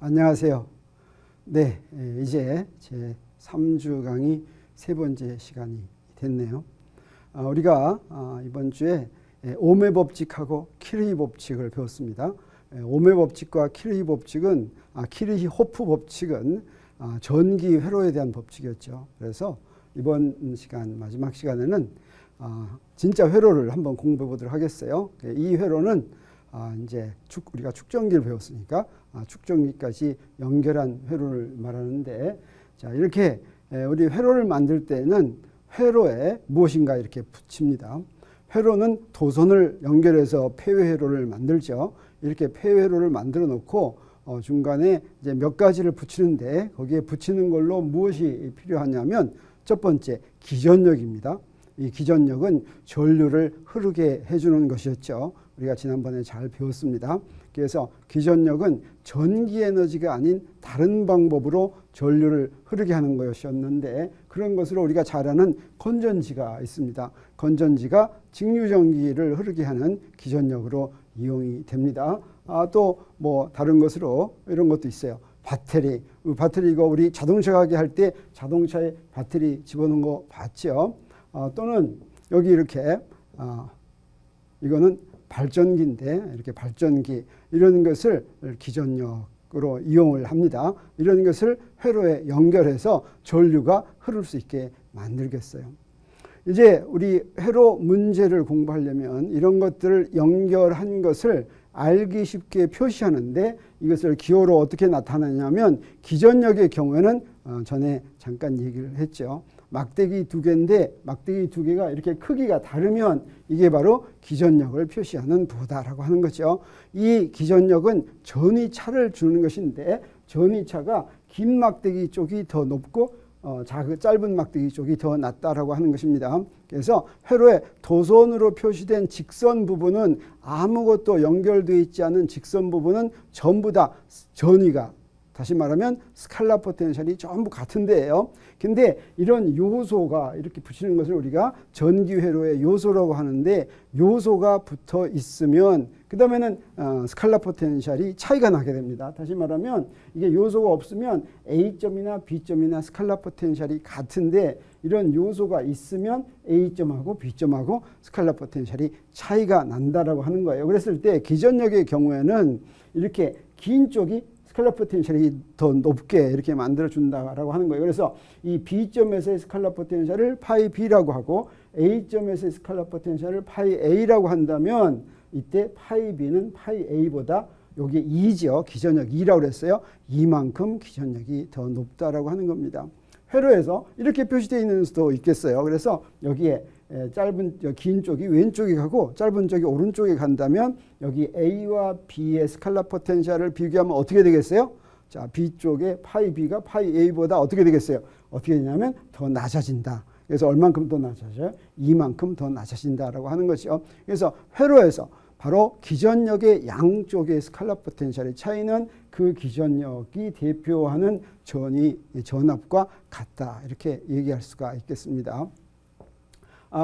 안녕하세요. 네, 이제 제 3주 강의 세 번째 시간이 됐네요. 우리가 이번 주에 오메 법칙하고 키르히 법칙을 배웠습니다. 오메 법칙과 키르히 법칙은 키르히 호프 법칙은 전기 회로에 대한 법칙이었죠. 그래서 이번 시간 마지막 시간에는 진짜 회로를 한번 공부해 보도록 하겠어요. 이 회로는 이제 우리가 축전기를 배웠으니까 축전기까지 연결한 회로를 말하는데, 자, 이렇게 우리 회로를 만들 때는 회로에 무엇인가 이렇게 붙입니다. 회로는 도선을 연결해서 폐회로를 만들죠. 이렇게 폐회로를 만들어 놓고 중간에 이제 몇 가지를 붙이는데, 거기에 붙이는 걸로 무엇이 필요하냐면 첫 번째 기전력입니다. 이 기전력은 전류를 흐르게 해주는 것이었죠. 우리가 지난번에 잘 배웠습니다. 그래서 기전력은 전기 에너지가 아닌 다른 방법으로 전류를 흐르게 하는 것이었는데, 그런 것으로 우리가 잘 아는 건전지가 있습니다. 건전지가 직류전기를 흐르게 하는 기전력으로 이용이 됩니다. 또 뭐 다른 것으로 이런 것도 있어요. 배터리 이거 우리 자동차 가게 할 때 자동차에 배터리 집어넣은 거 봤죠? 또는 여기 이렇게 이거는 발전기인데, 이렇게 발전기 이런 것을 기전력으로 이용을 합니다. 이런 것을 회로에 연결해서 전류가 흐를 수 있게 만들겠어요. 이제 우리 회로 문제를 공부하려면 이런 것들을 연결한 것을 알기 쉽게 표시하는데, 이것을 기호로 어떻게 나타내냐면, 기전력의 경우에는 전에 잠깐 얘기를 했죠. 막대기 두 개인데 막대기 두 개가 이렇게 크기가 다르면 이게 바로 기전력을 표시하는 부호다라고 하는 거죠. 이 기전력은 전위차를 주는 것인데, 전위차가 긴 막대기 쪽이 더 높고 짧은 막대기 쪽이 더 낮다라고 하는 것입니다. 그래서 회로에 도선으로 표시된 직선 부분은, 아무것도 연결되어 있지 않은 직선 부분은 전부 다 전위가, 다시 말하면 스칼라 포텐셜이 전부 같은 데예요. 근데 이런 요소가 이렇게 붙이는 것을 우리가 전기 회로의 요소라고 하는데, 요소가 붙어 있으면 그 다음에는 스칼라 포텐셜이 차이가 나게 됩니다. 다시 말하면 이게 요소가 없으면 A점이나 B점이나 스칼라 포텐셜이 같은데, 이런 요소가 있으면 A점하고 B점하고 스칼라 포텐셜이 차이가 난다라고 하는 거예요. 그랬을 때 기전력의 경우에는 이렇게 긴 쪽이 스칼라 포텐셜이 더 높게 이렇게 만들어 준다라고 하는 거예요. 그래서 이 B점에서의 스칼라 포텐셜을 파이 B라고 하고, A점에서의 스칼라 포텐셜을 파이 A라고 한다면, 이때 파이 B는 파이 A보다 여기 2죠. 기전력 2라고 그랬어요. 이만큼 기전력이 더 높다라고 하는 겁니다. 회로에서 이렇게 표시되어 있는 수도 있겠어요. 그래서 여기에 긴 쪽이 왼쪽에 가고 짧은 쪽이 오른쪽에 간다면, 여기 A와 B의 스칼라 포텐셜을 비교하면 어떻게 되겠어요? 자, B 쪽에 파이 B가 파이 A보다 어떻게 되겠어요? 어떻게 되냐면 더 낮아진다. 그래서 얼만큼 더 낮아져요? 이만큼 더 낮아진다라고 하는 것이요. 그래서 회로에서 바로 기전력의 양쪽의 스칼라 포텐셜의 차이는 그 기전력이 대표하는 전압과 같다, 이렇게 얘기할 수가 있겠습니다.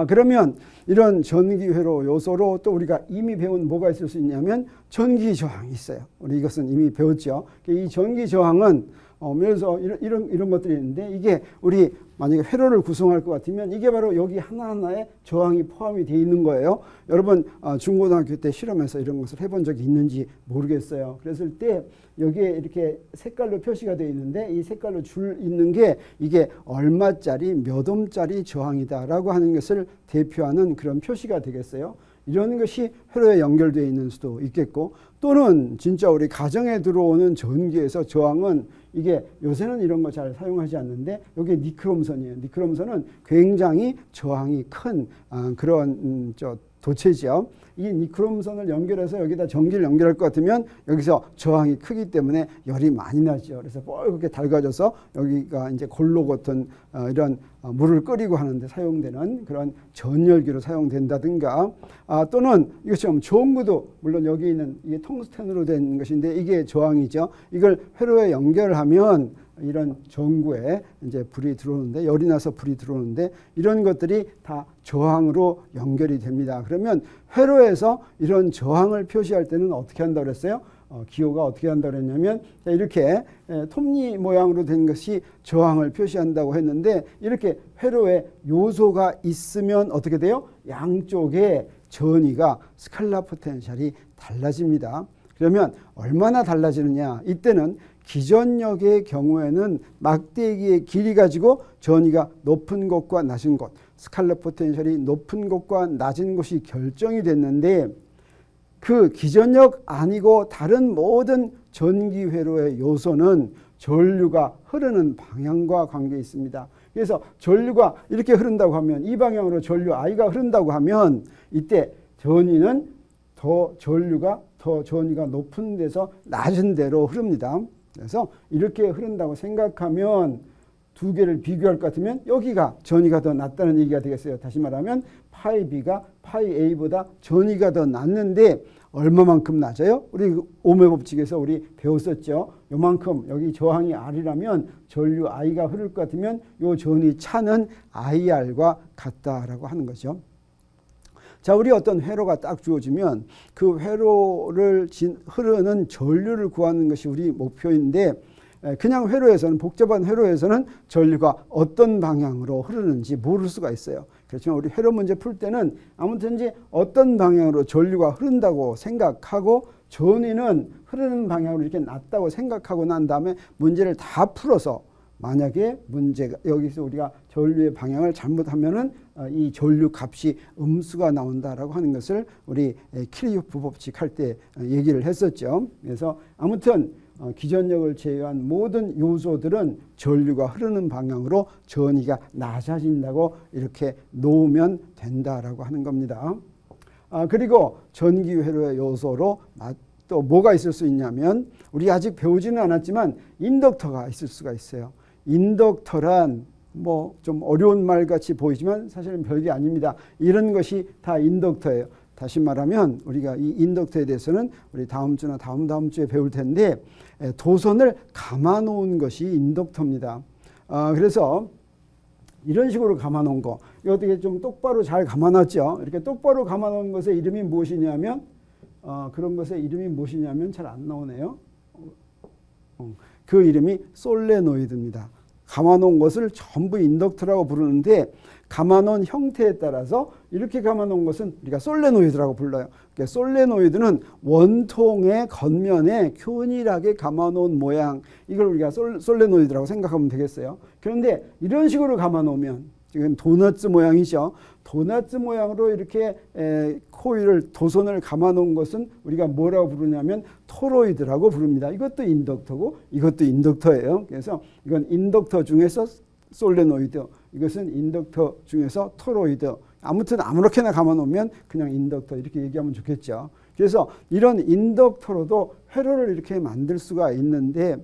그러면 이런 전기회로 요소로 또 우리가 이미 배운 뭐가 있을 수 있냐면 전기저항이 있어요. 우리 이것은 이미 배웠죠. 이 전기저항은 예를 들어서 이런 것들이 있는데, 이게 우리 만약에 회로를 구성할 것 같으면 이게 바로 여기 하나하나에 저항이 포함이 되어 있는 거예요. 여러분 중고등학교 때 실험해서 이런 것을 해본 적이 있는지 모르겠어요. 그랬을 때 여기에 이렇게 색깔로 표시가 되어 있는데, 이 색깔로 줄 있는 게 이게 얼마짜리 몇 옴짜리 저항이다라고 하는 것을 대표하는 그런 표시가 되겠어요. 이런 것이 회로에 연결되어 있는 수도 있겠고, 또는 진짜 우리 가정에 들어오는 전기에서 저항은, 이게 요새는 이런 거 잘 사용하지 않는데, 여기 니크롬선이에요. 니크롬선은 굉장히 저항이 큰 그런 도체죠. 이 니크롬선을 연결해서 여기다 전기를 연결할 것 같으면 여기서 저항이 크기 때문에 열이 많이 나죠. 그래서 뻘겋게 달궈져서 여기가 이제 골로 같은 이런 물을 끓이고 하는데 사용되는 그런 전열기로 사용된다든가, 또는 이것처럼 전구도, 물론 여기 있는 이게 텅스텐으로 된 것인데 이게 저항이죠. 이걸 회로에 연결하면 이런 전구에 이제 불이 들어오는데, 열이 나서 불이 들어오는데, 이런 것들이 다 저항으로 연결이 됩니다. 그러면 회로에서 이런 저항을 표시할 때는 어떻게 한다고 그랬어요? 기호가 어떻게 한다고 했냐면 이렇게 톱니 모양으로 된 것이 저항을 표시한다고 했는데 이렇게 회로에 요소가 있으면 어떻게 돼요? 양쪽에 전위가 스칼라 포텐셜이 달라집니다. 그러면 얼마나 달라지느냐? 이때는 기전력의 경우에는 막대기의 길이 가지고 전위가 높은 곳과 낮은 곳, 스칼라 포텐셜이 높은 곳과 낮은 곳이 결정이 됐는데 그 기전력 아니고 다른 모든 전기 회로의 요소는 전류가 흐르는 방향과 관계 있습니다. 그래서 전류가 이렇게 흐른다고 하면 이 방향으로 전류 I가 흐른다고 하면 이때 전위는 전류가 더 전위가 높은 데서 낮은 데로 흐릅니다. 그래서 이렇게 흐른다고 생각하면 두 개를 비교할 것 같으면 여기가 전위가 더 낮다는 얘기가 되겠어요. 다시 말하면 파이 B가 파이 A보다 전위가 더 낮는데 얼마만큼 낮아요? 우리 오음의 법칙에서 우리 배웠었죠. 요만큼 여기 저항이 R이라면 전류 I가 흐를 것 같으면 요 전위 차는 IR과 같다라고 하는 거죠. 자, 우리 어떤 회로가 딱 주어지면 그 회로를 흐르는 전류를 구하는 것이 우리 목표인데 그냥 회로에서는 복잡한 회로에서는 전류가 어떤 방향으로 흐르는지 모를 수가 있어요. 그렇지만 우리 회로 문제 풀 때는 아무튼지 어떤 방향으로 전류가 흐른다고 생각하고 전위는 흐르는 방향으로 이렇게 낮다고 생각하고 난 다음에 문제를 다 풀어서 만약에 문제가 여기서 우리가 전류의 방향을 잘못하면은 이 전류 값이 음수가 나온다라고 하는 것을 우리 키르요프 법칙 할 때 얘기를 했었죠. 그래서 아무튼 기전력을 제외한 모든 요소들은 전류가 흐르는 방향으로 전위가 낮아진다고 이렇게 놓으면 된다라고 하는 겁니다. 그리고 전기 회로의 요소로 또 뭐가 있을 수 있냐면 우리 아직 배우지는 않았지만 인덕터가 있을 수가 있어요. 인덕터란 뭐 좀 어려운 말 같이 보이지만 사실은 별게 아닙니다. 이런 것이 다 인덕터예요. 다시 말하면 우리가 이 인덕터에 대해서는 우리 다음 주나 다음 주에 배울 텐데 도선을 감아 놓은 것이 인덕터입니다. 그래서 이런 식으로 감아 놓은 거 이거 어떻게 좀 똑바로 잘 감아 놨죠. 이렇게 똑바로 감아 놓은 것의 이름이 무엇이냐면 그런 것의 이름이 무엇이냐면 잘 안 나오네요. 그 이름이 솔레노이드입니다. 감아놓은 것을 전부 인덕터라고 부르는데 감아놓은 형태에 따라서 이렇게 감아놓은 것은 우리가 솔레노이드라고 불러요. 그러니까 솔레노이드는 원통의 겉면에 균일하게 감아놓은 모양 이걸 우리가 솔레노이드라고 생각하면 되겠어요. 그런데 이런 식으로 감아놓으면 지금 도넛 모양이죠. 도넛 모양으로 이렇게 코일을 도선을 감아놓은 것은 우리가 뭐라고 부르냐면 토로이드라고 부릅니다. 이것도 인덕터고 이것도 인덕터예요. 그래서 이건 인덕터 중에서 솔레노이드, 이것은 인덕터 중에서 토로이드. 아무튼 아무렇게나 감아놓으면 그냥 인덕터 이렇게 얘기하면 좋겠죠. 그래서 이런 인덕터로도 회로를 이렇게 만들 수가 있는데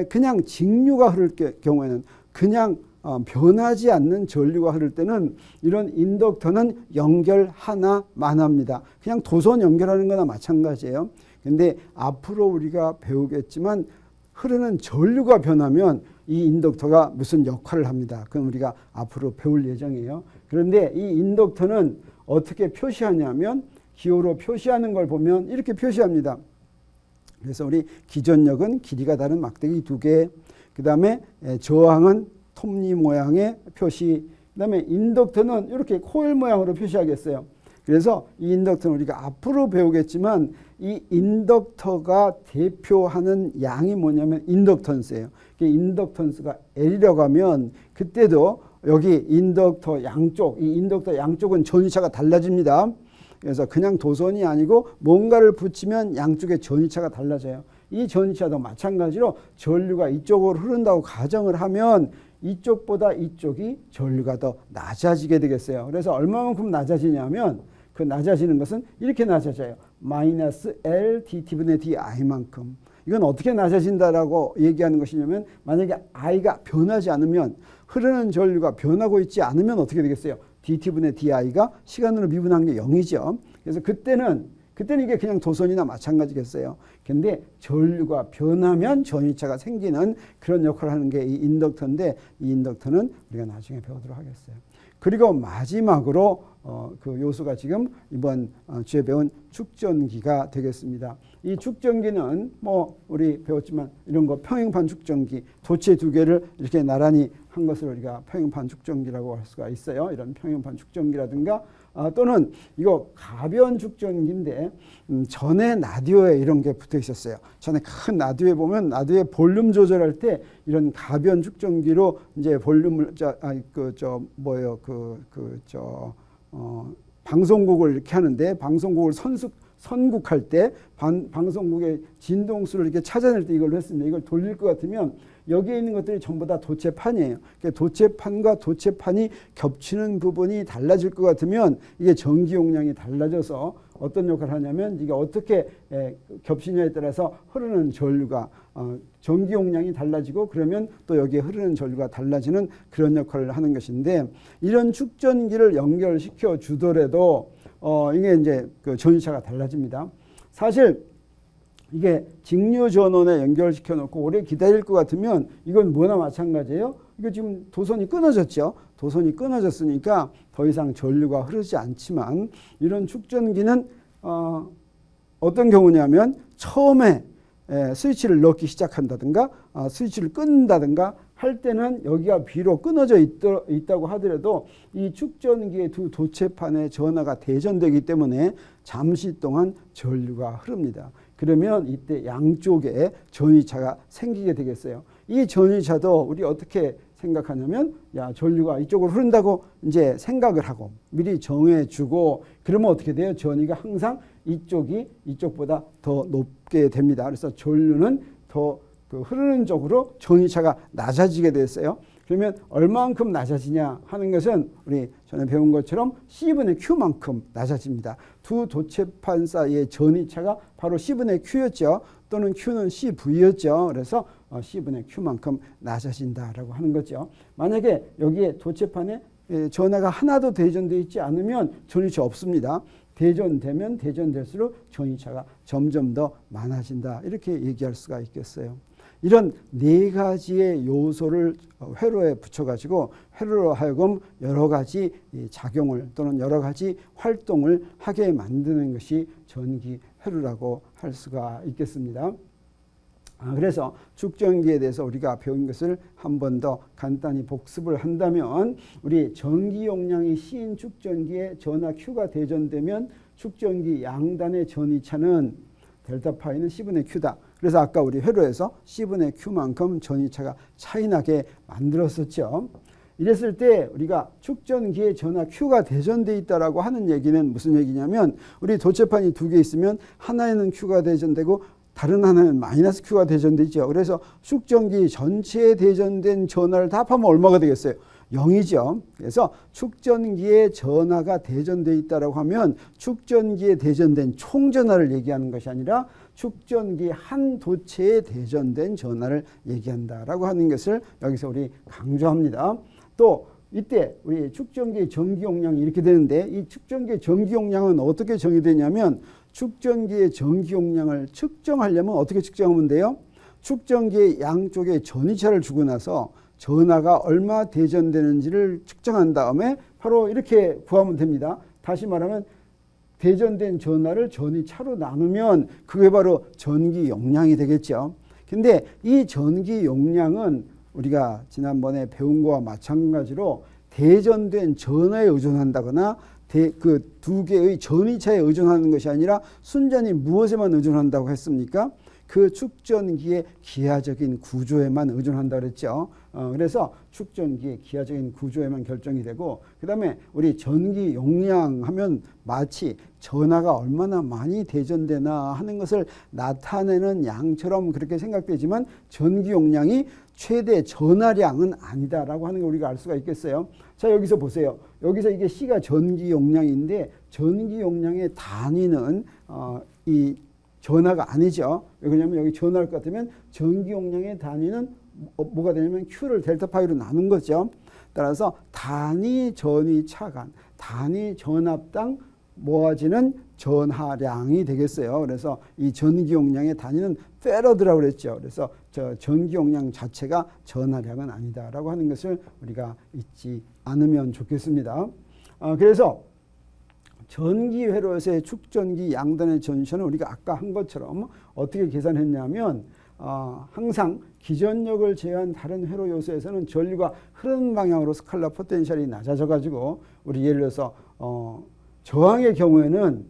그냥 직류가 흐를 경우에는 그냥 변하지 않는 전류가 흐를 때는 이런 인덕터는 연결 하나만 합니다. 그냥 도선 연결하는 거나 마찬가지예요. 근데 앞으로 우리가 배우겠지만 흐르는 전류가 변하면 이 인덕터가 무슨 역할을 합니다. 그건 우리가 앞으로 배울 예정이에요. 그런데 이 인덕터는 어떻게 표시하냐면 기호로 표시하는 걸 보면 이렇게 표시합니다. 그래서 우리 기전력은 길이가 다른 막대기 2개, 그 다음에 저항은 톱니 모양의 표시, 그 다음에 인덕터는 이렇게 코일 모양으로 표시하겠어요. 그래서 이 인덕터는 우리가 앞으로 배우겠지만 이 인덕터가 대표하는 양이 뭐냐면 인덕턴스예요. 인덕턴스가 L이라고 하면 그때도 여기 인덕터 양쪽, 이 인덕터 양쪽은 전위차가 달라집니다. 그래서 그냥 도선이 아니고 뭔가를 붙이면 양쪽의 전위차가 달라져요. 이 전위차도 마찬가지로 전류가 이쪽으로 흐른다고 가정을 하면 이쪽보다 이쪽이 전류가 더 낮아지게 되겠어요. 그래서 얼마만큼 낮아지냐면 그 낮아지는 것은 이렇게 낮아져요. 마이너스 L dt분의 di만큼. 이건 어떻게 낮아진다라고 얘기하는 것이냐면 만약에 I가 변하지 않으면 흐르는 전류가 변하고 있지 않으면 어떻게 되겠어요? dt분의 di가 시간으로 미분한 게 0이죠. 그래서 그때는 이게 그냥 도선이나 마찬가지겠어요. 근데 전류가 변하면 전위차가 생기는 그런 역할을 하는 게 이 인덕터인데 이 인덕터는 우리가 나중에 배우도록 하겠어요. 그리고 마지막으로 그 요소가 지금 이번 주에 배운 축전기가 되겠습니다. 이 축전기는 뭐 우리 배웠지만 이런 거 평행판 축전기, 도체 두 개를 이렇게 나란히 한 것을 우리가 평행판 축전기라고 할 수가 있어요. 이런 평행판 축전기라든가 또는 이거 가변 축전기인데 전에 라디오에 이런 게 붙어 있었어요. 전에 큰 라디오에 보면 라디오의 볼륨 조절할 때 이런 가변 축전기로 이제 볼륨을 방송국을 이렇게 하는데 방송국을 선국할 때 방송국의 진동수를 이렇게 찾아낼 때 이걸로 했습니다. 이걸 돌릴 것 같으면 여기에 있는 것들이 전부 다 도체판이에요. 도체판과 도체판이 겹치는 부분이 달라질 것 같으면 이게 전기 용량이 달라져서 어떤 역할을 하냐면 이게 어떻게 겹치냐에 따라서 흐르는 전류가 전기 용량이 달라지고 그러면 또 여기에 흐르는 전류가 달라지는 그런 역할을 하는 것인데 이런 축전기를 연결시켜 주더라도 이게 이제 그 전위차가 달라집니다. 사실 이게 직류 전원에 연결시켜 놓고 오래 기다릴 것 같으면 이건 뭐나 마찬가지예요. 이거 지금 도선이 끊어졌죠. 도선이 끊어졌으니까 더 이상 전류가 흐르지 않지만 이런 축전기는 어떤 경우냐면 처음에 스위치를 넣기 시작한다든가 스위치를 끊는다든가 할 때는 여기가 비록 끊어져 있다고 하더라도 이 축전기의 두 도체판의 전하가 대전되기 때문에 잠시 동안 전류가 흐릅니다. 그러면 이때 양쪽에 전위차가 생기게 되겠어요. 이 전위차도 우리 어떻게 생각하냐면 전류가 이쪽으로 흐른다고 이제 생각을 하고 미리 정해주고 그러면 어떻게 돼요? 전위가 항상 이쪽이 이쪽보다 더 높게 됩니다. 그래서 전류는 더 흐르는 쪽으로 전위차가 낮아지게 됐어요. 그러면 얼마만큼 낮아지냐 하는 것은 우리 전에 배운 것처럼 C분의 Q만큼 낮아집니다. 두 도체판 사이의 전위차가 바로 C분의 Q였죠. 또는 Q는 CV였죠. 그래서 C분의 Q만큼 낮아진다라고 하는 거죠. 만약에 여기에 도체판에 전하가 하나도 대전되어 있지 않으면 전위차 없습니다. 대전되면 대전될수록 전위차가 점점 더 많아진다. 이렇게 얘기할 수가 있겠어요. 이런 네 가지의 요소를 회로에 붙여가지고 회로로 하여금 여러 가지 작용을 또는 여러 가지 활동을 하게 만드는 것이 전기 회로라고 할 수가 있겠습니다. 그래서 축전기에 대해서 우리가 배운 것을 한 번 더 간단히 복습을 한다면 우리 전기 용량이 C인 축전기에 전하 Q가 대전되면 축전기 양단의 전위차는 델타 파이는 C분의 Q다. 그래서 아까 우리 회로에서 C분의 Q만큼 전위차가 차이나게 만들었었죠. 이랬을 때 우리가 축전기에 전하 Q가 대전되어 있다라고 하는 얘기는 무슨 얘기냐면 우리 도체판이 두 개 있으면 하나에는 Q가 대전되고 다른 하나는 마이너스 Q가 대전되죠. 그래서 축전기 전체에 대전된 전하를 다 합하면 얼마가 되겠어요? 0이죠. 그래서 축전기에 전하가 대전되어 있다고 하면 축전기에 대전된 총전하를 얘기하는 것이 아니라 축전기 한 도체에 대전된 전하를 얘기한다라고 하는 것을 여기서 우리 강조합니다. 또 이때 우리 축전기의 전기 용량이 이렇게 되는데 이 축전기의 전기 용량은 어떻게 정의되냐면 축전기의 전기 용량을 측정하려면 어떻게 측정하면 돼요? 축전기의 양쪽에 전위차를 주고 나서 전하가 얼마 대전되는지를 측정한 다음에 바로 이렇게 구하면 됩니다. 다시 말하면 대전된 전하를 전위차로 나누면 그게 바로 전기 용량이 되겠죠. 근데 이 전기 용량은 우리가 지난번에 배운 거와 마찬가지로 대전된 전하에 의존한다거나 그 두 개의 전위차에 의존하는 것이 아니라 순전히 무엇에만 의존한다고 했습니까? 그 축전기의 기하적인 구조에만 의존한다고 그랬죠. 그래서 축전기의 기하적인 구조에만 결정이 되고 그 다음에 우리 전기 용량 하면 마치 전하가 얼마나 많이 대전되나 하는 것을 나타내는 양처럼 그렇게 생각되지만 전기 용량이 최대 전하량은 아니다라고 하는 걸 우리가 알 수가 있겠어요. 자, 여기서 보세요. 여기서 이게 C가 전기 용량인데 전기 용량의 단위는 이 전하가 아니죠. 왜냐하면 여기 전화할 것 같으면 전기 용량의 단위는 뭐가 되냐면 Q를 델타 파이로 나눈 거죠. 따라서 단위 전위 차간, 단위 전압당 모아지는 전하량이 되겠어요. 그래서 이 전기 용량의 단위는 페러드라고 그랬죠. 그래서 저 전기 용량 자체가 전하량은 아니다라고 하는 것을 우리가 잊지 않으면 좋겠습니다. 그래서 전기 회로에서의 축전기 양단의 전위차는 우리가 아까 한 것처럼 어떻게 계산했냐면 항상 기전력을 제외한 다른 회로 요소에서는 전류가 흐르는 방향으로 스칼라 포텐셜이 낮아져 가지고 우리 예를 들어서 저항의 경우에는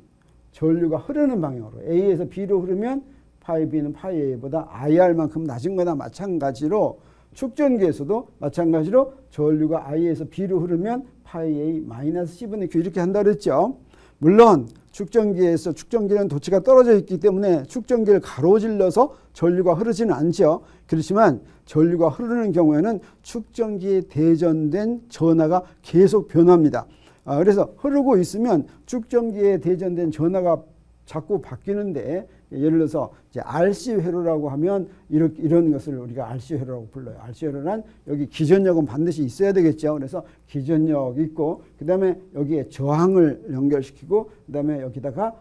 전류가 흐르는 방향으로 A에서 B로 흐르면 파이 B는 파이 A보다 IR만큼 낮은 거나 마찬가지로 축전기에서도 마찬가지로 전류가 I에서 B로 흐르면 파이 A 마이너스 C분의 Q 이렇게 한다 그랬죠. 물론 축전기는 도치가 떨어져 있기 때문에 축전기를 가로질러서 전류가 흐르지는 않죠. 그렇지만 전류가 흐르는 경우에는 축전기에 대전된 전하가 계속 변합니다. 그래서 흐르고 있으면 축전기에 대전된 전하가 자꾸 바뀌는데 예를 들어서 이제 RC 회로라고 하면 이런 것을 우리가 RC 회로라고 불러요. RC 회로란 여기 기전력은 반드시 있어야 되겠죠. 그래서 기전력 있고 그다음에 여기에 저항을 연결시키고 그다음에 여기다가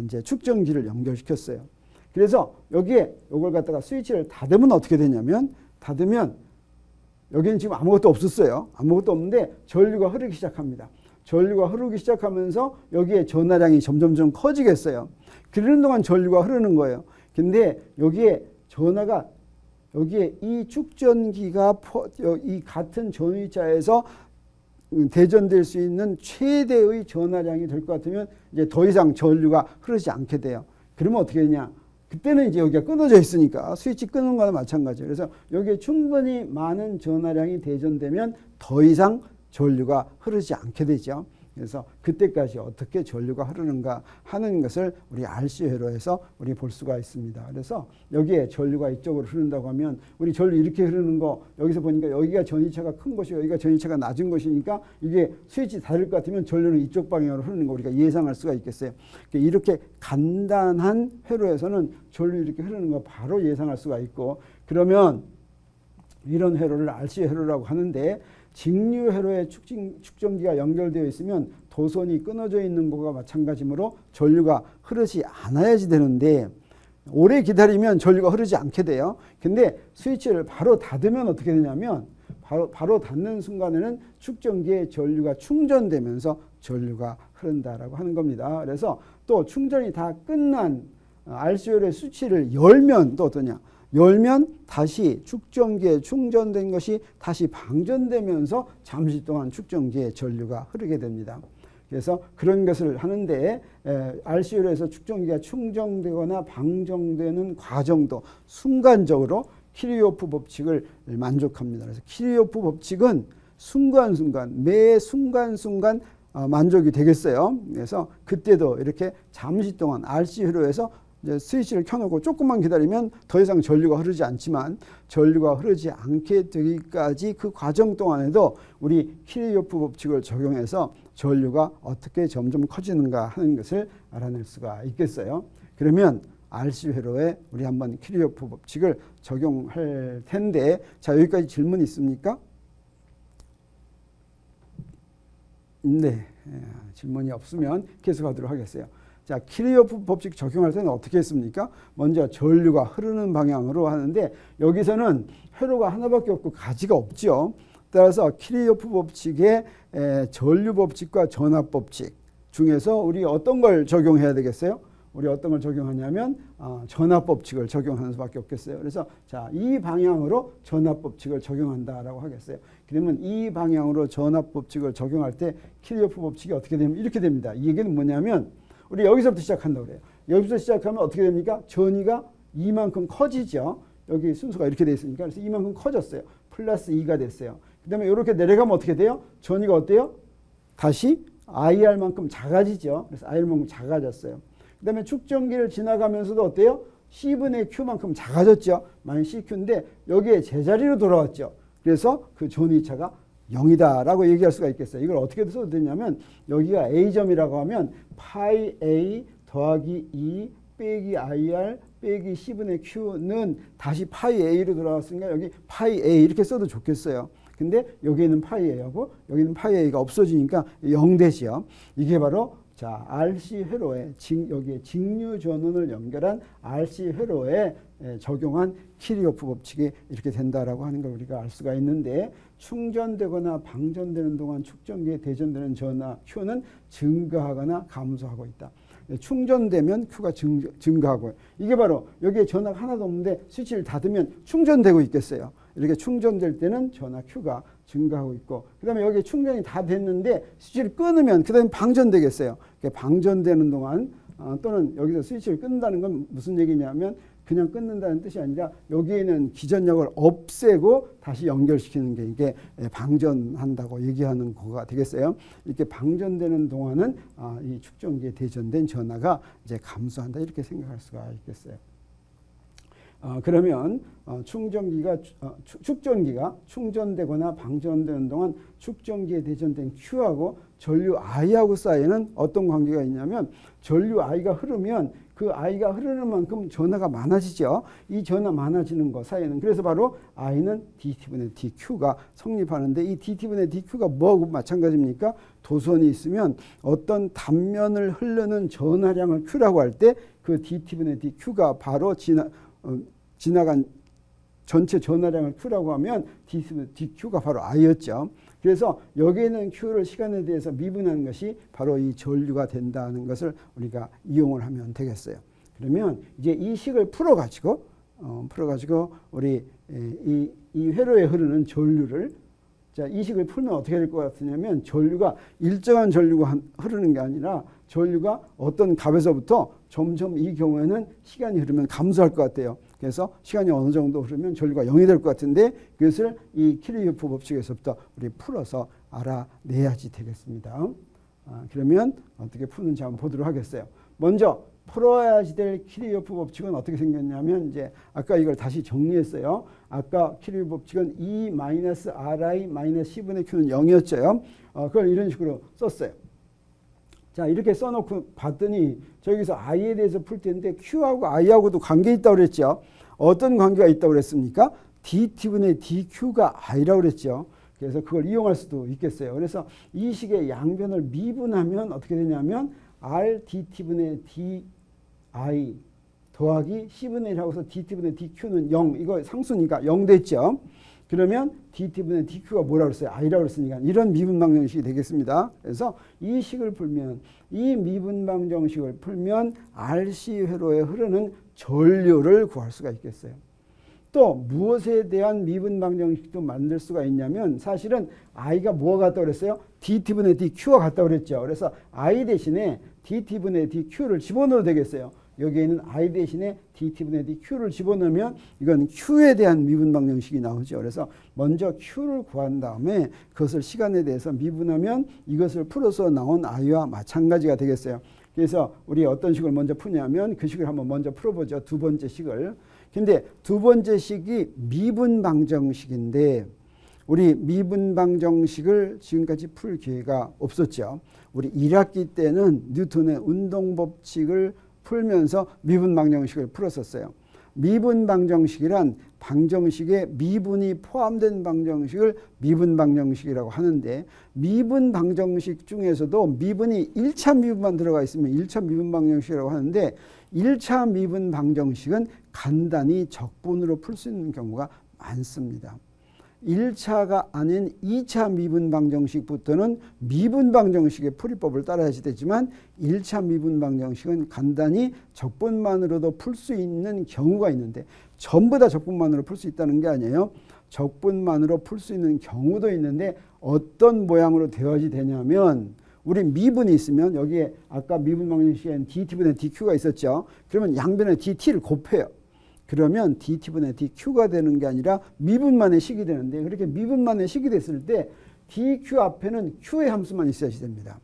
이제 축전기를 연결시켰어요. 그래서 여기에 이걸 갖다가 스위치를 닫으면 어떻게 되냐면 닫으면 여기는 지금 아무것도 없었어요. 아무것도 없는데 전류가 흐르기 시작합니다. 전류가 흐르기 시작하면서 여기에 전하량이 점점점 커지겠어요. 그러는 동안 전류가 흐르는 거예요. 근데 여기에 전하가 여기에 이 축전기가 이 같은 전위차에서 대전될 수 있는 최대의 전하량이 될 것 같으면 이제 더 이상 전류가 흐르지 않게 돼요. 그러면 어떻게 되냐? 그때는 이제 여기가 끊어져 있으니까 스위치 끄는 거나 마찬가지예요. 그래서 여기에 충분히 많은 전하량이 대전되면 더 이상 전류가 흐르지 않게 되죠. 그래서 그때까지 어떻게 전류가 흐르는가 하는 것을 우리 RC 회로에서 우리 볼 수가 있습니다. 그래서 여기에 전류가 이쪽으로 흐른다고 하면 우리 전류 이렇게 흐르는 거 여기서 보니까 여기가 전위차가 큰 곳이고 여기가 전위차가 낮은 곳이니까 이게 스위치 닫을 것 같으면 전류는 이쪽 방향으로 흐르는 거 우리가 예상할 수가 있겠어요. 이렇게 간단한 회로에서는 전류 이렇게 흐르는 거 바로 예상할 수가 있고 그러면 이런 회로를 RC 회로라고 하는데 직류 회로에 축전기가 연결되어 있으면 도선이 끊어져 있는 것과 마찬가지로 전류가 흐르지 않아야지 되는데 오래 기다리면 전류가 흐르지 않게 돼요. 근데 스위치를 바로 닫으면 어떻게 되냐면 바로 닫는 순간에는 축전기에 전류가 충전되면서 전류가 흐른다라고 하는 겁니다. 그래서 또 충전이 다 끝난 RC 회로의 스위치를 열면 또 어떠냐? 열면 다시 축전기에 충전된 것이 다시 방전되면서 잠시 동안 축전기에 전류가 흐르게 됩니다. 그래서 그런 것을 하는데 RC 회로에서 축전기가 충전되거나 방전되는 과정도 순간적으로 키르요프 법칙을 만족합니다. 그래서 키르요프 법칙은 순간순간 매 순간순간 만족이 되겠어요. 그래서 그때도 이렇게 잠시 동안 RC 회로에서 이제 스위치를 켜놓고 조금만 기다리면 더 이상 전류가 흐르지 않지만 전류가 흐르지 않게 되기까지 그 과정 동안에도 우리 키르요프 법칙을 적용해서 전류가 어떻게 점점 커지는가 하는 것을 알아낼 수가 있겠어요. 그러면 RC 회로에 우리 한번 키르요프 법칙을 적용할 텐데 자 여기까지 질문 있습니까? 네, 질문이 없으면 계속하도록 하겠어요. 자, 키르요프 법칙 적용할 때는 어떻게 했습니까? 먼저 전류가 흐르는 방향으로 하는데 여기서는 회로가 하나밖에 없고 가지가 없죠. 따라서 키르요프 법칙의 전류 법칙과 전압 법칙 중에서 우리 어떤 걸 적용해야 되겠어요? 우리 어떤 걸 적용하냐면 전압 법칙을 적용하는 수밖에 없겠어요. 그래서 자, 이 방향으로 전압 법칙을 적용한다라고 하겠어요. 그러면 이 방향으로 전압 법칙을 적용할 때 키르요프 법칙이 어떻게 되면 이렇게 됩니다. 이 얘기는 뭐냐면 우리 여기서부터 시작한다고 그래요. 여기서 시작하면 어떻게 됩니까? 전위가 이만큼 커지죠. 여기 순서가 이렇게 돼 있으니까. 그래서 이만큼 커졌어요. 플러스 2가 됐어요. 그 다음에 이렇게 내려가면 어떻게 돼요? 전위가 어때요? 다시 IR만큼 작아지죠. 그래서 IR만큼 작아졌어요. 그 다음에 축전기를 지나가면서도 어때요? C분의 Q만큼 작아졌죠. 마이너스 CQ인데 여기에 제자리로 돌아왔죠. 그래서 그 전위차가 0이다라고 얘기할 수가 있겠어요. 이걸 어떻게 써도 되냐면 여기가 A점이라고 하면 파이 A 더하기 2 빼기 IR 빼기 C분의 Q는 다시 파이 A로 돌아왔으니까 여기 파이 A 이렇게 써도 좋겠어요. 근데 여기에는 파이 A하고 여기는 파이 A가 없어지니까 0 되지요. 이게 바로 자, RC 회로에 여기에 직류 전원을 연결한 RC 회로에 적용한 키르호프 법칙이 이렇게 된다라고 하는 걸 우리가 알 수가 있는데, 충전되거나 방전되는 동안 축전기에 대전되는 전하 Q는 증가하거나 감소하고 있다. 충전되면 Q가 증가하고, 이게 바로 여기에 전하가 하나도 없는데 스위치를 닫으면 충전되고 있겠어요. 이렇게 충전될 때는 전하 Q가 증가하고 있고, 그 다음에 여기 충전이 다 됐는데 스위치를 끊으면 그 다음에 방전되겠어요. 방전되는 동안 또는 여기서 스위치를 끊는다는 건 무슨 얘기냐면 그냥 끊는다는 뜻이 아니라 여기에는 기전력을 없애고 다시 연결시키는 게 이게 방전한다고 얘기하는 거가 되겠어요. 이렇게 방전되는 동안은 이 축전기에 대전된 전하가 이제 감소한다, 이렇게 생각할 수가 있겠어요. 그러면 축전기가 충전되거나 방전되는 동안 축전기에 대전된 Q하고 전류 I하고 사이에는 어떤 관계가 있냐면, 전류 I가 흐르면 그 I가 흐르는 만큼 전하가 많아지죠. 이 전하 많아지는 거 사이에는, 그래서 바로 I는 DT분의 DQ가 성립하는데, 이 DT분의 DQ가 뭐하고 마찬가지입니까? 도선이 있으면 어떤 단면을 흐르는 전하량을 Q라고 할 때 그 DT분의 DQ가 바로 지나간 전체 전하량을 Q라고 하면 DQ가 바로 I였죠. 그래서 여기에는 Q를 시간에 대해서 미분하는 것이 바로 이 전류가 된다는 것을 우리가 이용을 하면 되겠어요. 그러면 이제 이 식을 풀어가지고 우리 이 회로에 흐르는 전류를, 자, 이 식을 풀면 어떻게 될 것 같으냐면, 전류가 일정한 전류가 흐르는 게 아니라 전류가 어떤 값에서부터 점점 이 경우에는 시간이 흐르면 감소할 것 같아요. 그래서 시간이 어느 정도 흐르면 전류가 0이 될 것 같은데, 그것을 이 키르호프 법칙에서부터 우리 풀어서 알아내야지 되겠습니다. 그러면 어떻게 푸는지 한번 보도록 하겠어요. 먼저 풀어야지 될 키르호프 법칙은 어떻게 생겼냐면, 이제 아까 이걸 다시 정리했어요. 아까 키르호프 법칙은 E-RI-C분의 Q는 0이었죠. 그걸 이런 식으로 썼어요. 자, 이렇게 써놓고 봤더니 저기서 I에 대해서 풀 텐데 Q하고 I하고도 관계 있다고 그랬죠. 어떤 관계가 있다고 그랬습니까? DT분의 DQ가 I라고 그랬죠. 그래서 그걸 이용할 수도 있겠어요. 그래서 이 식의 양변을 미분하면 어떻게 되냐면, R DT분의 DI 더하기 C분의 1하고 해서 DT분의 DQ는 0, 이거 상수니까 0 됐죠. 그러면 DT분의 DQ가 뭐라고 그랬어요? I라고 그랬으니까 이런 미분방 정식이 되겠습니다. 그래서 이 식을 풀면, 이 미분방 정식을 풀면 RC 회로에 흐르는 전류를 구할 수가 있겠어요. 또 무엇에 대한 미분방 정식도 만들 수가 있냐면, 사실은 I가 뭐가 같다고 그랬어요? DT분의 DQ가 같다고 그랬죠. 그래서 I 대신에 DT분의 DQ를 집어넣어도 되겠어요. 여기에는 I 대신에 DT분의 DQ를 집어넣으면 이건 Q에 대한 미분방 정식이 나오죠. 그래서 먼저 Q를 구한 다음에 그것을 시간에 대해서 미분하면 이것을 풀어서 나온 I와 마찬가지가 되겠어요. 그래서 우리 어떤 식을 먼저 푸냐면, 그 식을 한번 먼저 풀어보죠. 두 번째 식을. 근데 두 번째 식이 미분방 정식인데, 우리 미분방 정식을 지금까지 풀 기회가 없었죠. 우리 1학기 때는 뉴턴의 운동법칙을 풀면서 미분방 정식을 풀었었어요. 미분방 정식이란 방정식에 미분이 포함된 방정식을 미분방 정식이라고 하는데, 미분방 정식 중에서도 미분이 1차 미분만 들어가 있으면 1차 미분방 정식이라고 하는데, 1차 미분방 정식은 간단히 적분으로 풀 수 있는 경우가 많습니다. 1차가 아닌 2차 미분방 정식부터는 미분방 정식의 풀이법을 따라야지 되지만, 1차 미분방 정식은 간단히 적분만으로도 풀 수 있는 경우가 있는데, 전부 다 적분만으로 풀 수 있다는 게 아니에요. 적분만으로 풀 수 있는 경우도 있는데, 어떤 모양으로 되어야지 되냐면, 우리 미분이 있으면 여기에 아까 미분방 정식에는 DT분의 DQ가 있었죠. 그러면 양변에 DT를 곱해요. 그러면 DT분의 DQ가 되는 게 아니라 미분만의 식이 되는데, 그렇게 미분만의 식이 됐을 때 DQ 앞에는 Q의 함수만 있어야지 됩니다.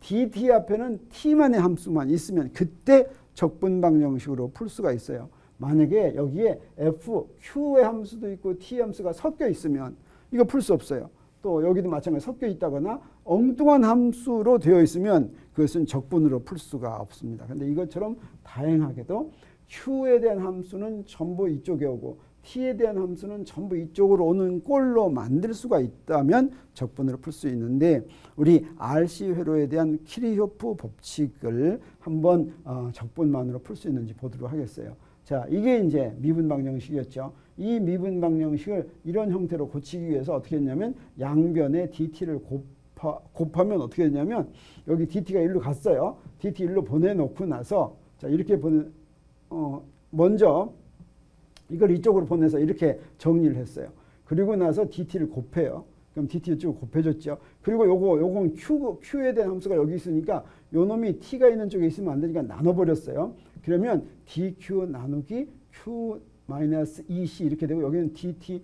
DT 앞에는 T만의 함수만 있으면 그때 적분방 정식으로 풀 수가 있어요. 만약에 여기에 F, Q의 함수도 있고 T 함수가 섞여 있으면 이거 풀 수 없어요. 또 여기도 마찬가지로 섞여 있다거나 엉뚱한 함수로 되어 있으면 그것은 적분으로 풀 수가 없습니다. 그런데 이것처럼 다행하게도 Q에 대한 함수는 전부 이쪽에 오고 t에 대한 함수는 전부 이쪽으로 오는 꼴로 만들 수가 있다면 적분으로 풀 수 있는데 우리 RC 회로에 대한 키르호프 법칙을 한번 적분만으로 풀 수 있는지 보도록 하겠어요. 자, 이게 이제 미분 방정식이었죠. 이 미분 방정식을 이런 형태로 고치기 위해서 어떻게 했냐면 양변에 dt를 곱하면 어떻게 했냐면 여기 dt가 1로 갔어요. dt 1로 보내놓고 나서 자, 이렇게 먼저 이걸 이쪽으로 보내서 이렇게 정리를 했어요. 그리고 나서 dt를 곱해요. 그럼 dt 이쪽으로 곱해줬죠. 그리고 요건 q에 대한 함수가 여기 있으니까 요 놈이 t가 있는 쪽에 있으면 안 되니까 나눠버렸어요. 그러면 dq 나누기 q-2c 이렇게 되고 여기는 dt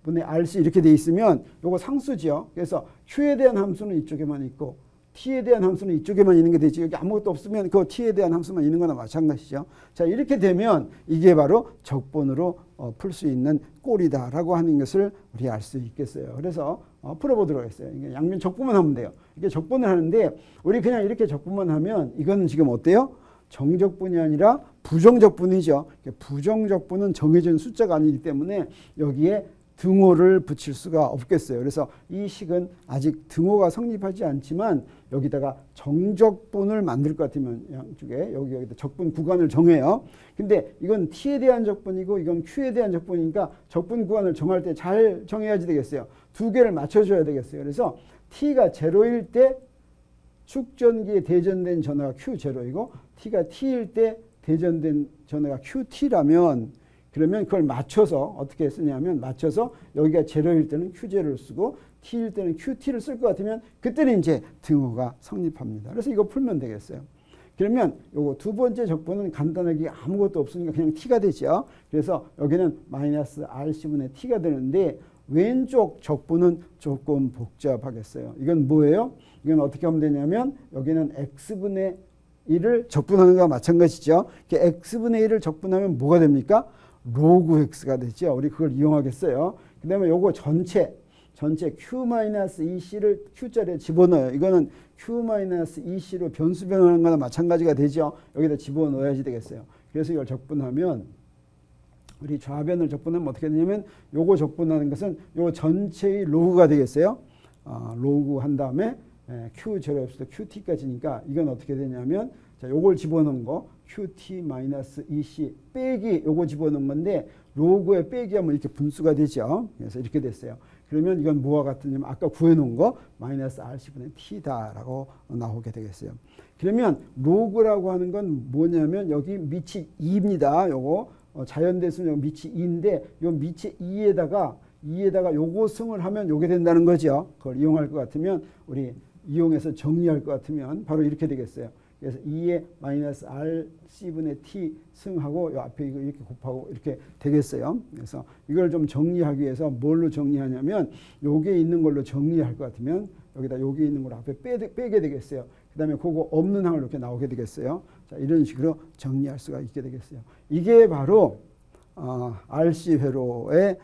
분의 rc 이렇게 돼 있으면 요거 상수죠. 그래서 q에 대한 함수는 이쪽에만 있고 t에 대한 함수는 이쪽에만 있는 게 되지. 여기 아무것도 없으면 그 t에 대한 함수만 있는 거나 마찬가지죠. 자, 이렇게 되면 이게 바로 적분으로 풀 수 있는 꼴이다라고 하는 것을 우리 알 수 있겠어요. 그래서 풀어보도록 하겠어요. 이게 양면 적분만 하면 돼요. 이게 적분을 하는데 우리 그냥 이렇게 적분만 하면 이거는 지금 어때요? 정적분이 아니라 부정적분이죠. 부정적분은 정해진 숫자가 아니기 때문에 여기에 등호를 붙일 수가 없겠어요. 그래서 이 식은 아직 등호가 성립하지 않지만 여기다가 정적분을 만들 것 같으면 양쪽에 여기다 적분 구간을 정해요. 근데 이건 t에 대한 적분이고 이건 q에 대한 적분이니까 적분 구간을 정할 때 잘 정해야지 되겠어요. 두 개를 맞춰줘야 되겠어요. 그래서 t가 0일 때 축전기에 대전된 전하가 q0이고 t가 t일 때 대전된 전하가 qt라면 그러면 그걸 맞춰서 어떻게 쓰냐면 맞춰서 여기가 0일 때는 q0를 쓰고 t일 때는 qt를 쓸 것 같으면 그때는 이제 등호가 성립합니다. 그래서 이거 풀면 되겠어요. 그러면 요거 두 번째 적분은 간단하게 아무것도 없으니까 그냥 t가 되죠. 그래서 여기는 마이너스 rc분의 t가 되는데 왼쪽 적분은 조금 복잡하겠어요. 이건 뭐예요? 이건 어떻게 하면 되냐면 여기는 x분의 1을 적분하는 것과 마찬가지죠. x분의 1을 적분하면 뭐가 됩니까? 로그 x가 되죠. 우리 그걸 이용하겠어요. 그 다음에 요거 전체 q-2c를 q자리에 집어넣어요. 이거는 q-2c로 변수 변하는 거나 마찬가지가 되죠. 여기다 집어넣어야지 되겠어요. 그래서 이걸 적분하면 우리 좌변을 적분하면 어떻게 되냐면 요거 적분하는 것은 요 전체의 로그가 되겠어요. 로그 한 다음에 q0에서 qt까지니까 이건 어떻게 되냐면 자, 요걸 집어넣은 거 qt-2c 빼기 요거 집어넣은 건데 로그에 빼기 하면 이렇게 분수가 되죠. 그래서 이렇게 됐어요. 그러면 이건 뭐와 같으냐면 아까 구해놓은 거 마이너스 rc분의 t다라고 나오게 되겠어요. 그러면 로그라고 하는 건 뭐냐면 여기 밑이 2입니다. 요거 자연대수는 밑이 2인데 요 밑이 2에다가 요거 승을 하면 요게 된다는 거죠. 그걸 이용할 것 같으면 우리 이용해서 정리할 것 같으면 바로 이렇게 되겠어요. 그래서 2에 마이너스 rc분의 t 승하고 요 앞에 이거 이렇게 곱하고 이렇게 되겠어요. 그래서 이걸 좀 정리하기 위해서 뭘로 정리하냐면 요게 있는 걸로 정리할 것 같으면 여기다 요게 있는 걸 앞에 빼게 되겠어요. 그 다음에 그거 없는 항을 이렇게 나오게 되겠어요. 자, 이런 식으로 정리할 수가 있게 되겠어요. 이게 바로 RC 회로의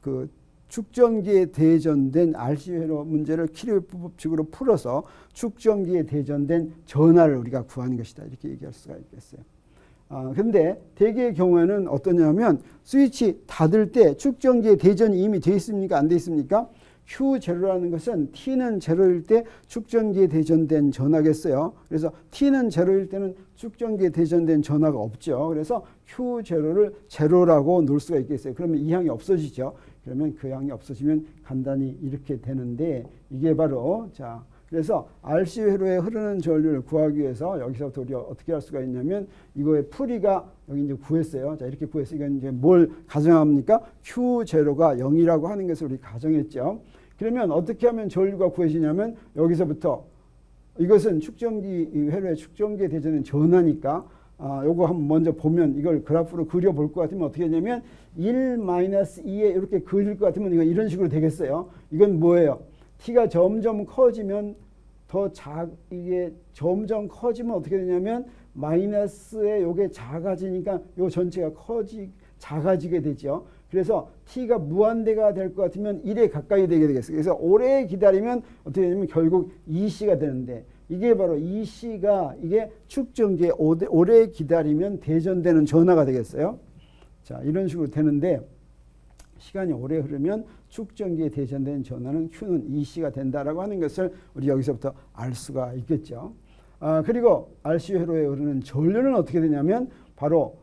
그 축전기에 대전된 RC 회로 문제를 키르호프 법칙으로 풀어서 축전기에 대전된 전하를 우리가 구하는 것이다. 이렇게 얘기할 수가 있겠어요. 근데 대개의 경우에는 어떠냐면 스위치 닫을 때 축전기에 대전이 이미 되어 있습니까? 안 되어 있습니까? Q0라는 것은 T는 0일 때 축전기에 대전된 전하겠어요. 그래서 T는 0일 때는 축전기에 대전된 전하가 없죠. 그래서 Q0를 0라고 놓을 수가 있겠어요. 그러면 이 항이 없어지죠. 그러면 그 항이 없어지면 간단히 이렇게 되는데 이게 바로 자 그래서 RC 회로에 흐르는 전류를 구하기 위해서 여기서부터 우리가 어떻게 할 수가 있냐면 이거의 풀이가 여기 이제 구했어요. 자 이렇게 구해서 이건 이제 뭘 가정합니까? Q0가 0이라고 하는 것을 우리 가정했죠. 그러면 어떻게 하면 전류가 구해지냐면 여기서부터 이것은 축전기 회로의 축전기에 대전은 전하니까 요거 한번 먼저 보면 이걸 그래프로 그려볼 것 같으면 어떻게 하냐면 1-2에 이렇게 그릴 것 같으면 이건 이런 식으로 되겠어요. 이건 뭐예요? t가 점점 커지면 이게 점점 커지면 어떻게 되냐면 마이너스에 요게 작아지니까 요 전체가 작아지게 되죠. 그래서 t가 무한대가 될 것 같으면 1에 가까이 되게 되겠어요. 그래서 오래 기다리면 어떻게 되냐면 결국 2c가 되는데 이게 바로 2c가 이게 축전기에 오래 기다리면 대전되는 전하가 되겠어요. 자, 이런 식으로 되는데 시간이 오래 흐르면 축전기에 대전되는 전하는 Q는 EC가 된다라고 하는 것을 우리 여기서부터 알 수가 있겠죠. 그리고 RC 회로에 흐르는 전류는 어떻게 되냐면 바로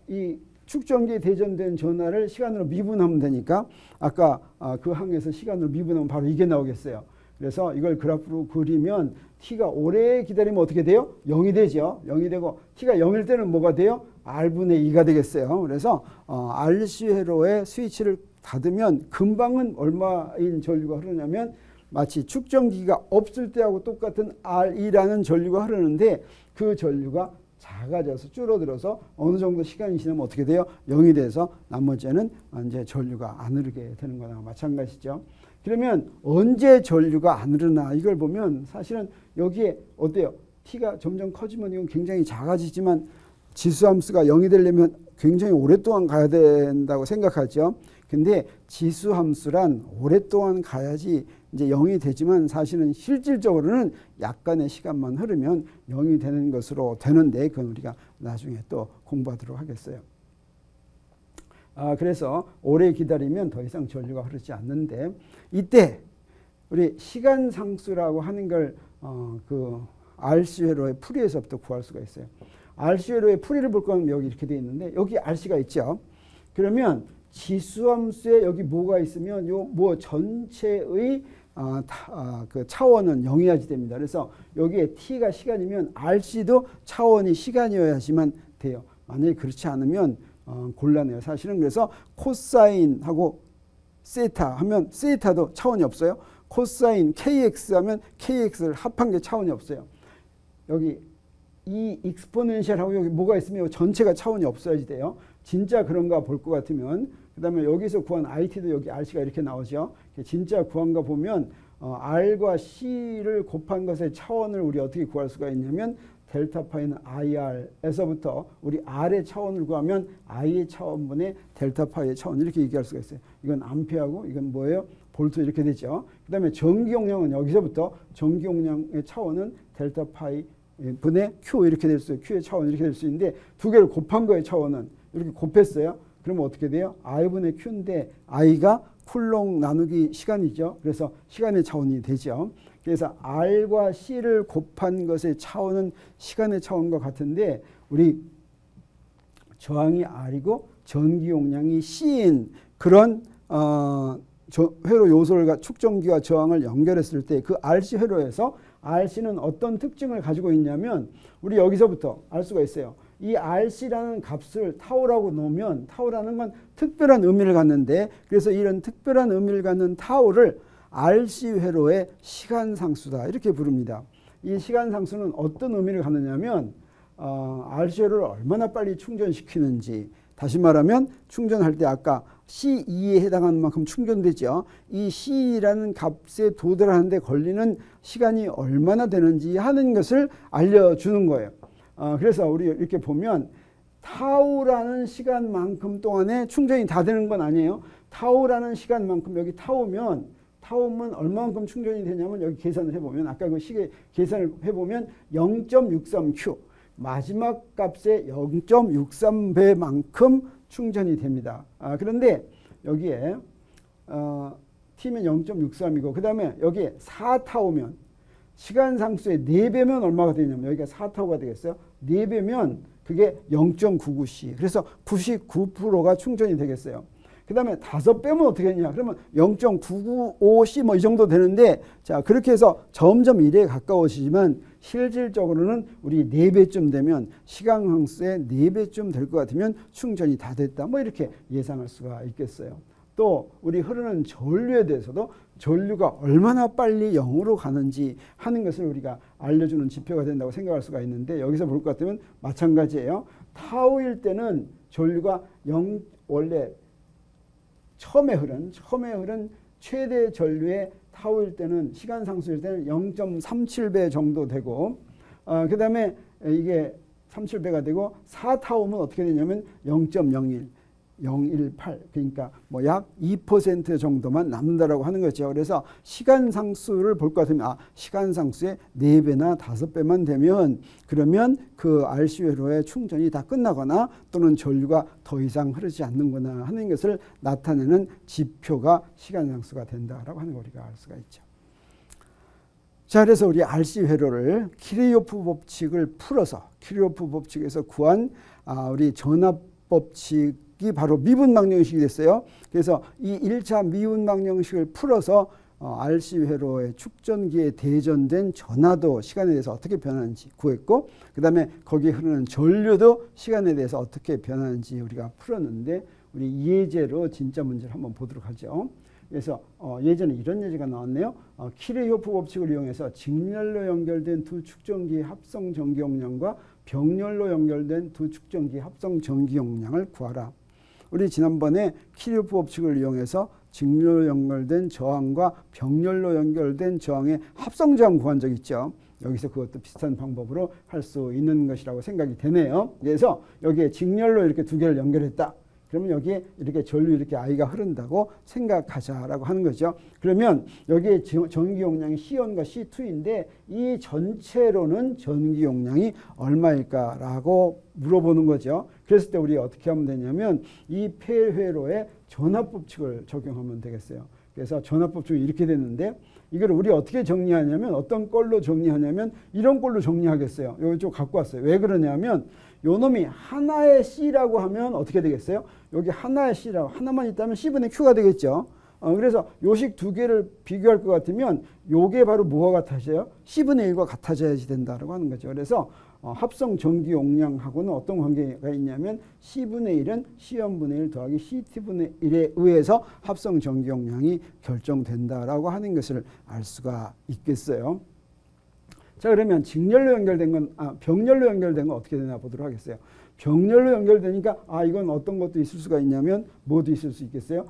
이 축전기에 대전된 전하를 시간으로 미분하면 되니까 아까 그 항에서 시간으로 미분하면 바로 이게 나오겠어요. 그래서 이걸 그래프로 그리면 T가 오래 기다리면 어떻게 돼요? 0이 되죠. 0이 되고 T가 0일 때는 뭐가 돼요? R분의 2가 되겠어요. 그래서 RC 회로의 스위치를 닫으면 금방은 얼마인 전류가 흐르냐면 마치 축전기가 없을 때하고 똑같은 R2라는 전류가 흐르는데 그 전류가 작아져서 줄어들어서 어느 정도 시간이 지나면 어떻게 돼요? 0이 돼서 나머지는 이제 전류가 안 흐르게 되는 거나 마찬가지죠. 그러면 언제 전류가 안 흐르나 이걸 보면 사실은 여기에 어때요? T가 점점 커지면 이건 굉장히 작아지지만 지수함수가 0이 되려면 굉장히 오랫동안 가야 된다고 생각하죠. 근데 지수함수란 오랫동안 가야지 이제 0이 되지만 사실은 실질적으로는 약간의 시간만 흐르면 0이 되는 것으로 되는데 그건 우리가 나중에 또 공부하도록 하겠어요. 그래서 오래 기다리면 더 이상 전류가 흐르지 않는데 이때 우리 시간 상수라고 하는 걸 그 RC 회로의 풀이에서부터 구할 수가 있어요. RC 회로의 풀이를 볼 거면 여기 이렇게 되어 있는데 여기 RC가 있죠. 그러면 지수함수에 여기 뭐가 있으면 요 뭐 전체의 그 차원은 0이어야지 됩니다. 그래서 여기에 T가 시간이면 RC도 차원이 시간이어야지만 돼요. 만약에 그렇지 않으면 곤란해요. 사실은 그래서 코사인하고 세타 하면 세타도 차원이 없어요. 코사인 KX 하면 KX를 합한 게 차원이 없어요. 여기 이 익스포넨셜하고 여기 뭐가 있으면 전체가 차원이 없어야지 돼요. 진짜 그런가 볼 것 같으면 그 다음에 여기서 구한 IT도 여기 RC가 이렇게 나오죠. 진짜 구한가 보면 R과 C를 곱한 것의 차원을 우리 어떻게 구할 수가 있냐면 델타 파이는 IR에서부터 우리 R의 차원을 구하면 I의 차원분의 델타 파이의 차원 이렇게 얘기할 수가 있어요. 이건 암페어고 이건 뭐예요? 볼트 이렇게 되죠. 그 다음에 전기 용량은 여기서부터 전기 용량의 차원은 델타 파이 분의 Q 이렇게 될 수 있어요. Q의 차원 이렇게 될 수 있는데 두 개를 곱한 거의 차원은 이렇게 곱했어요. 그러면 어떻게 돼요? I분의 Q인데 I가 쿨롱 나누기 시간이죠. 그래서 시간의 차원이 되죠. 그래서 R과 C를 곱한 것의 차원은 시간의 차원과 같은데 우리 저항이 R이고 전기 용량이 C인 그런 회로 요소를 축전기와 저항을 연결했을 때 그 RC 회로에서 RC는 어떤 특징을 가지고 있냐면 우리 여기서부터 알 수가 있어요. 이 RC라는 값을 타우라고 놓으면 타우라는 건 특별한 의미를 갖는데 그래서 이런 특별한 의미를 갖는 타우를 RC 회로의 시간상수다 이렇게 부릅니다. 이 시간상수는 어떤 의미를 갖느냐면 RC 회로를 얼마나 빨리 충전시키는지 다시 말하면 충전할 때 아까 C2에 해당하는 만큼 충전되죠. 이 C라는 값에 도달하는 데 걸리는 시간이 얼마나 되는지 하는 것을 알려주는 거예요. 그래서 우리 이렇게 보면 타우라는 시간만큼 동안에 충전이 다 되는 건 아니에요. 타우라는 시간만큼 여기 타우면 얼마만큼 충전이 되냐면 여기 계산을 해보면 아까 그 시계 계산을 해보면 0.63Q 마지막 값의 0.63배만큼 충전이 됩니다. 그런데 여기에 T면 0.63이고 그 다음에 여기에 4타우면 시간상수의 4배면 얼마가 되냐면 여기가 4타우가 되겠어요. 4배면 그게 0.99C 그래서 99%가 충전이 되겠어요. 그 다음에 5배면 어떻게 되냐 그러면 0.995C 뭐 이 정도 되는데 자 그렇게 해서 점점 1에 가까워지지만 실질적으로는 우리 4배쯤 되면 시간상수의 4배쯤 될 것 같으면 충전이 다 됐다 뭐 이렇게 예상할 수가 있겠어요. 또 우리 흐르는 전류에 대해서도 전류가 얼마나 빨리 0으로 가는지 하는 것을 우리가 알려주는 지표가 된다고 생각할 수가 있는데 여기서 볼 것 같으면 마찬가지예요. 타우일 때는 전류가 원래 처음에 흐른 최대 전류의 타우일 때는 시간 상수일 때는 0.37배 정도 되고 그 다음에 이게 37배가 되고 4타우면 어떻게 되냐면 0.01 018 그러니까 뭐 약 2% 정도만 남는다라고 하는 거죠. 그래서 시간 상수를 볼 것 같으면 시간 상수의 4배나 5배만 되면 그러면 그 RC 회로의 충전이 다 끝나거나 또는 전류가 더 이상 흐르지 않는구나 하는 것을 나타내는 지표가 시간 상수가 된다라고 하는 걸 우리가 알 수가 있죠. 자, 그래서 우리 RC 회로를 키르요프 법칙을 풀어서 키르요프 법칙에서 구한 우리 전압 법칙이 바로 미분막 형식이 됐어요. 그래서 이 1차 미분막 형식을 풀어서 RC 회로의 축전기에 대전된 전하도 시간에 대해서 어떻게 변하는지 구했고, 그 다음에 거기에 흐르는 전류도 시간에 대해서 어떻게 변하는지 우리가 풀었는데, 우리 예제로 진짜 문제를 한번 보도록 하죠. 그래서 예전에 이런 예제가 나왔네요. 키르요프 법칙을 이용해서 직렬로 연결된 두 축전기의 합성 전기 용량과 병렬로 연결된 두 축전기의 합성 전기 용량을 구하라. 우리 지난번에 키르요프 법칙을 이용해서 직렬로 연결된 저항과 병렬로 연결된 저항의 합성 저항 구한 적 있죠. 여기서 그것도 비슷한 방법으로 할 수 있는 것이라고 생각이 되네요. 그래서 여기에 직렬로 이렇게 두 개를 연결했다. 그러면 여기에 이렇게 전류 이렇게 I가 흐른다고 생각하자라고 하는 거죠. 그러면 여기에 전기 용량이 C1과 C2인데 이 전체로는 전기 용량이 얼마일까라고 물어보는 거죠. 그랬을 때 우리 어떻게 하면 되냐면 이 폐회로에 전압법칙을 적용하면 되겠어요. 그래서 전압법칙이 이렇게 됐는데 이걸 우리 어떻게 정리하냐면 어떤 걸로 정리하냐면 이런 걸로 정리하겠어요. 이거 좀 갖고 왔어요. 왜 그러냐면 요 놈이 하나의 C라고 하면 어떻게 되겠어요? 여기 하나의 C라고 하나만 있다면 C분의 Q가 되겠죠. 그래서 요식 두 개를 비교할 것 같으면 요게 바로 뭐가 같아져요? C분의 1과 같아져야지 된다라고 하는 거죠. 그래서 합성 전기 용량하고는 어떤 관계가 있냐면 C분의 1은 C1분의 1 더하기 CT분의 1에 의해서 합성 전기 용량이 결정된다라고 하는 것을 알 수가 있겠어요. 자, 그러면 직렬로 연결된 건, 병렬로 연결된 건 어떻게 되나 보도록 하겠어요. 병렬로 연결되니까, 이건 어떤 것도 있을 수가 있냐면, 뭐도 있을 수 있겠어요?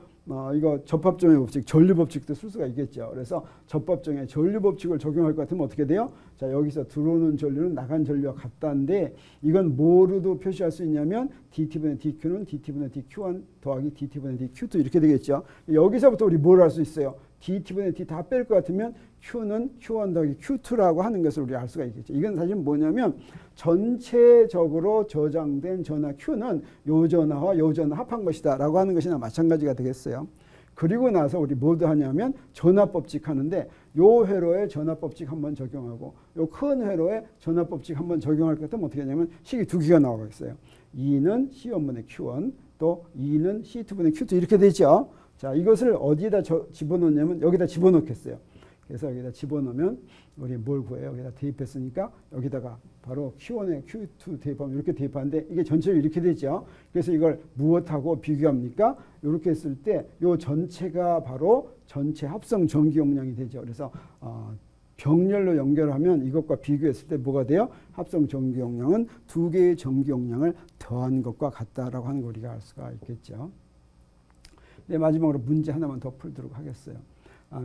이거 접합점의 법칙, 전류법칙도 쓸 수가 있겠죠. 그래서 접합점의 전류법칙을 적용할 것 같으면 어떻게 돼요? 자, 여기서 들어오는 전류는 나간 전류와 같다는데, 이건 뭐로도 표시할 수 있냐면, dt분의 dq는 dt분의 dq1 더하기 dt분의 dq2 이렇게 되겠죠. 여기서부터 우리 뭘 할 수 있어요? dt분의 d 다 뺄 것 같으면 q는 q1 더하기 q2라고 하는 것을 우리 알 수가 있겠죠. 이건 사실 뭐냐면 전체적으로 저장된 전하 q는 요 전하와 요 전하 합한 것이다 라고 하는 것이나 마찬가지가 되겠어요. 그리고 나서 우리 뭐도 하냐면 전압법칙 하는데 요 회로에 전압법칙 한번 적용하고 요 큰 회로에 전압법칙 한번 적용할 것 같으면 어떻게 하냐면 식이 두 개가 나오고 있어요. 2는 C1분의 Q1 또 2는 C2분의 Q2 이렇게 되죠. 자, 이것을 어디에다 집어넣냐면 여기다 집어넣겠어요. 그래서 여기다 집어넣으면 우리 뭘 구해요? 여기다 대입했으니까 여기다가 바로 Q1에 Q2 대입하면 이렇게 대입하는데 이게 전체로 이렇게 되죠. 그래서 이걸 무엇하고 비교합니까? 이렇게 했을 때 이 전체가 바로 전체 합성 전기 용량이 되죠. 그래서 병렬로 연결하면 이것과 비교했을 때 뭐가 돼요? 합성 전기 용량은 두 개의 전기 용량을 더한 것과 같다라고 하는 걸 우리가 알 수가 있겠죠. 네, 마지막으로 문제 하나만 더 풀도록 하겠어요.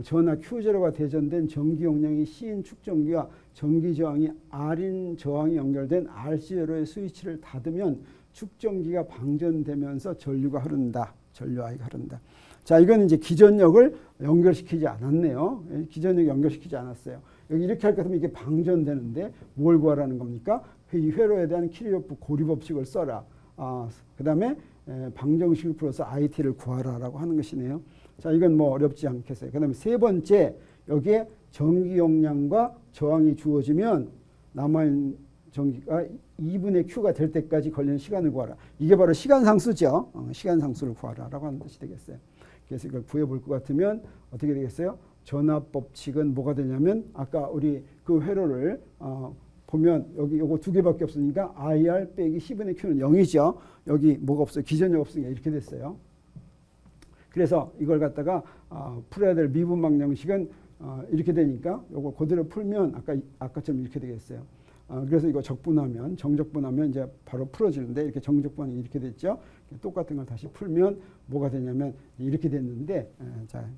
전하 Q0가 대전된 전기 용량이 C인 축전기와 전기 저항이 R인 저항이 연결된 RC회로의 스위치를 닫으면 축전기가 방전되면서 전류가 흐른다. 전류 I가 흐른다. 자, 이건 이제 기전력을 연결시키지 않았네요. 기전력 연결시키지 않았어요. 여기 이렇게 할 것 같으면 이게 방전되는데 뭘 구하라는 겁니까? 이 회로에 대한 키르요프 고리법칙을 써라. 그 다음에 방정식을 풀어서 IT를 구하라라고 하는 것이네요. 자, 이건 뭐 어렵지 않겠어요. 그 다음에 세 번째, 여기에 전기 용량과 저항이 주어지면 남아있는 전기가 2분의 Q가 될 때까지 걸리는 시간을 구하라. 이게 바로 시간상수죠. 시간상수를 구하라라고 하는 뜻이 되겠어요. 그래서 이걸 구해볼 것 같으면 어떻게 되겠어요? 전압법칙은 뭐가 되냐면 아까 우리 그 회로를 보면 여기 요거 두 개밖에 없으니까 IR 빼기 C분의 Q는 0이죠. 여기 뭐가 없어요. 기전력 없으니까 이렇게 됐어요. 그래서 이걸 갖다가 풀어야 될 미분막 형식은 이렇게 되니까 요거 그대로 풀면 아까처럼 이렇게 되겠어요. 그래서 이거 적분하면 정적분하면 이제 바로 풀어지는데 이렇게 정적분이 이렇게 됐죠. 똑같은 걸 다시 풀면 뭐가 되냐면 이렇게 됐는데 자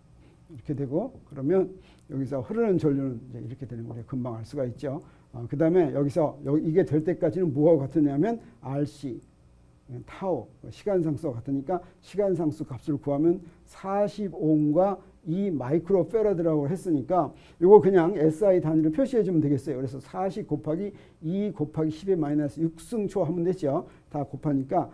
이렇게 되고 그러면 여기서 흐르는 전류는 이제 이렇게 되는 거예요. 금방 알 수가 있죠. 그 다음에 여기서 이게 될 때까지는 뭐하고 같으냐면 RC 타우 시간상수와 같으니까 시간상수 값을 구하면 45옴과 2 마이크로페라드라고 했으니까 이거 그냥 SI 단위로 표시해 주면 되겠어요. 그래서 40 곱하기 2 곱하기 10의 마이너스 6승초 하면 되죠. 다 곱하니까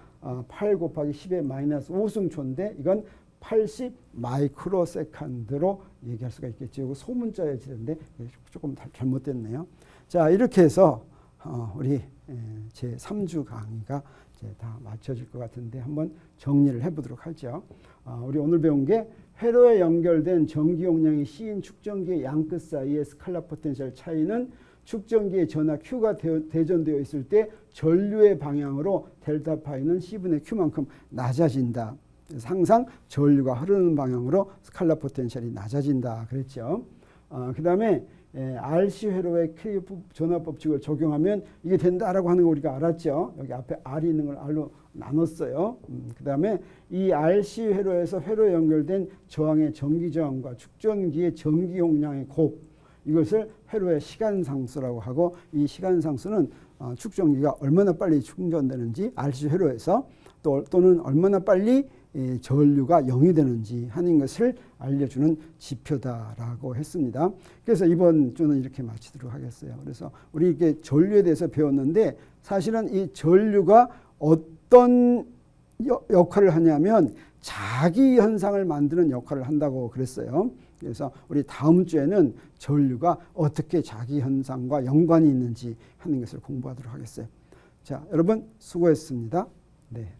8 곱하기 10의 마이너스 5승초인데 이건 80 마이크로 세컨드로 얘기할 수가 있겠죠. 이거 소문자였는데 조금 잘못됐네요. 자, 이렇게 해서 우리 제 3주 강의가 이제 다 마쳐질 것 같은데 한번 정리를 해보도록 하죠. 우리 오늘 배운 게 회로에 연결된 전기 용량이 C인 축전기의 양끝 사이의 스칼라 포텐셜 차이는 축전기의 전하 Q가 대전되어 있을 때 전류의 방향으로 델타 파이는 C분의 Q만큼 낮아진다. 그래서 항상 전류가 흐르는 방향으로 스칼라 포텐셜이 낮아진다 그랬죠. 그 다음에 RC 회로의 K 전화 법칙을 적용하면 이게 된다라고 하는 거 우리가 알았죠. 여기 앞에 R이 있는 걸 R로 나눴어요. 그 다음에 이 RC 회로에서 회로에 연결된 저항의 전기 저항과 축전기의 전기 용량의 곱, 이것을 회로의 시간상수라고 하고, 이 시간상수는 축전기가 얼마나 빨리 충전되는지 RC 회로에서 또는 얼마나 빨리 전류가 0이 되는지 하는 것을 알려주는 지표다라고 했습니다. 그래서 이번 주는 이렇게 마치도록 하겠어요. 그래서 우리 이렇게 전류에 대해서 배웠는데 사실은 이 전류가 어떤 역할을 하냐면 자기 현상을 만드는 역할을 한다고 그랬어요. 그래서 우리 다음 주에는 전류가 어떻게 자기 현상과 연관이 있는지 하는 것을 공부하도록 하겠어요. 자, 여러분 수고했습니다. 네.